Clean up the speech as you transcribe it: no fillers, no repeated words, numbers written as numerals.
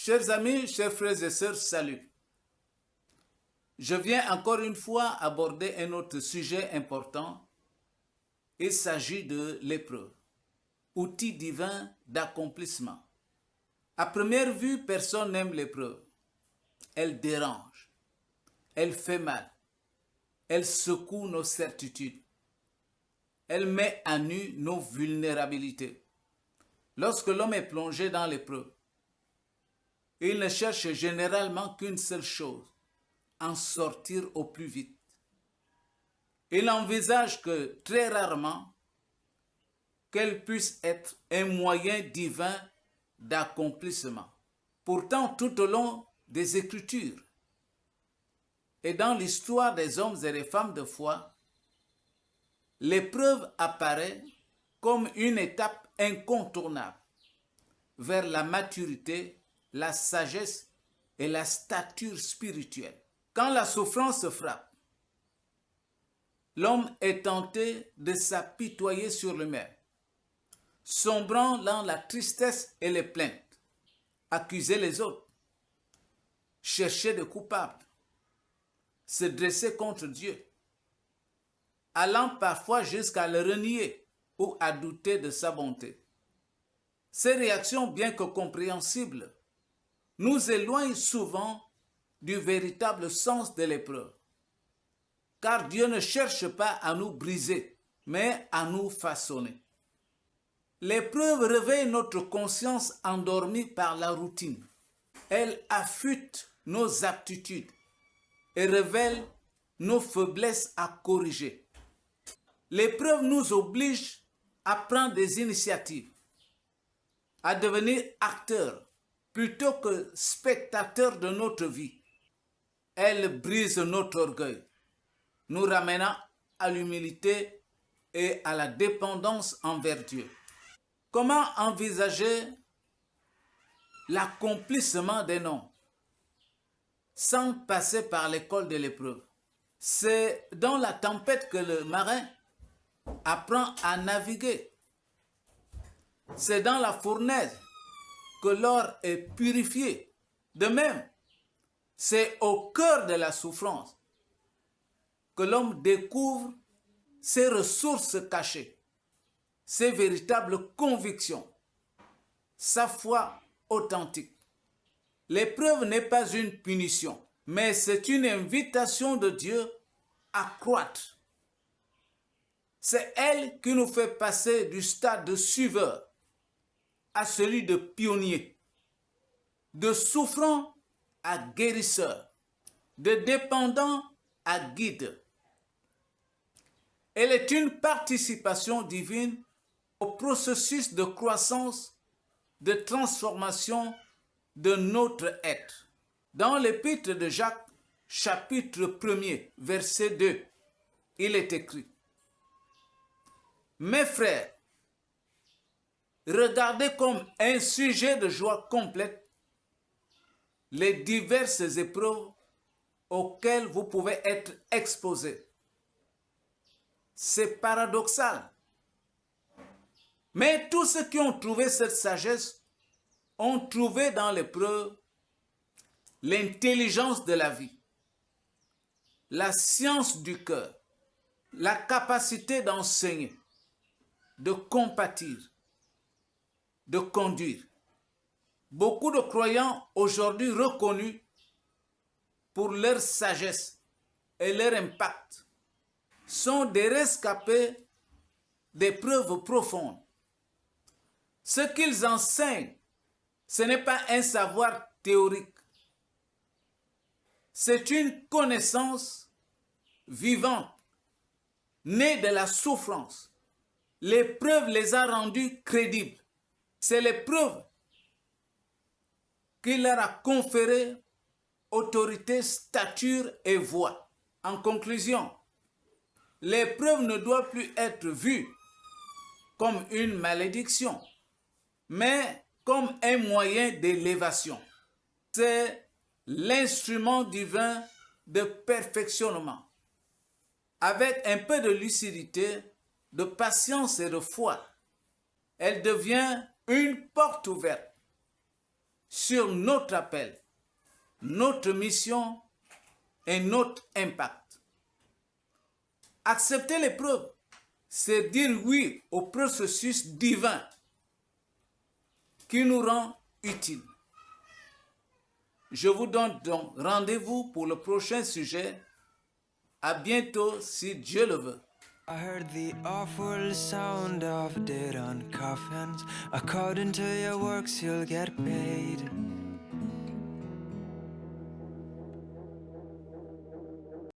Chers amis, chers frères et sœurs, salut. Je viens encore une fois aborder un autre sujet important. Il s'agit de l'épreuve, outil divin d'accomplissement. À première vue, personne n'aime l'épreuve. Elle dérange, elle fait mal, elle secoue nos certitudes, elle met à nu nos vulnérabilités. Lorsque l'homme est plongé dans l'épreuve, il ne cherche généralement qu'une seule chose, en sortir au plus vite. Il envisage que très rarement qu'elle puisse être un moyen divin d'accomplissement. Pourtant, tout au long des Écritures et dans l'histoire des hommes et des femmes de foi, l'épreuve apparaît comme une étape incontournable vers la maturité, la sagesse et la stature spirituelle. Quand la souffrance frappe, l'homme est tenté de s'apitoyer sur lui-même, sombrant dans la tristesse et les plaintes, accuser les autres, chercher des coupables, se dresser contre Dieu, allant parfois jusqu'à le renier ou à douter de sa bonté. Ces réactions, bien que compréhensibles, nous éloignent souvent du véritable sens de l'épreuve. Car Dieu ne cherche pas à nous briser, mais à nous façonner. L'épreuve réveille notre conscience endormie par la routine. Elle affûte nos aptitudes et révèle nos faiblesses à corriger. L'épreuve nous oblige à prendre des initiatives, à devenir acteurs plutôt que spectateurs de notre vie. Elle brise notre orgueil, nous ramenant à l'humilité et à la dépendance envers Dieu. Comment envisager l'accomplissement des noms sans passer par l'école de l'épreuve? C'est dans la tempête que le marin apprend à naviguer. C'est dans la fournaise que l'or est purifié. De même, c'est au cœur de la souffrance que l'homme découvre ses ressources cachées, ses véritables convictions, sa foi authentique. L'épreuve n'est pas une punition, mais c'est une invitation de Dieu à croître. C'est elle qui nous fait passer du stade de suiveur à celui de pionnier, de souffrant à guérisseur, de dépendant à guide. Elle est une participation divine au processus de croissance, de transformation de notre être. Dans l'épître de Jacques, chapitre 1er, verset 2, il est écrit: « Mes frères, regardez comme un sujet de joie complète les diverses épreuves auxquelles vous pouvez être exposés. » C'est paradoxal. Mais tous ceux qui ont trouvé cette sagesse ont trouvé dans l'épreuve l'intelligence de la vie, la science du cœur, la capacité d'enseigner, de compatir, de conduire. Beaucoup de croyants aujourd'hui reconnus pour leur sagesse et leur impact sont des rescapés d'épreuves profondes. Ce qu'ils enseignent, ce n'est pas un savoir théorique. C'est une connaissance vivante, née de la souffrance. L'épreuve les a rendus crédibles. C'est l'épreuve qui leur a conféré autorité, stature et voix. En conclusion, l'épreuve ne doit plus être vue comme une malédiction, mais comme un moyen d'élévation. C'est l'instrument divin de perfectionnement. Avec un peu de lucidité, de patience et de foi, elle devient une porte ouverte sur notre appel, notre mission et notre impact. Accepter l'épreuve, c'est dire oui au processus divin qui nous rend utiles. Je vous donne donc rendez-vous pour le prochain sujet. À bientôt si Dieu le veut. I heard the awful sound of dead on coffins. According to your works, you'll get paid.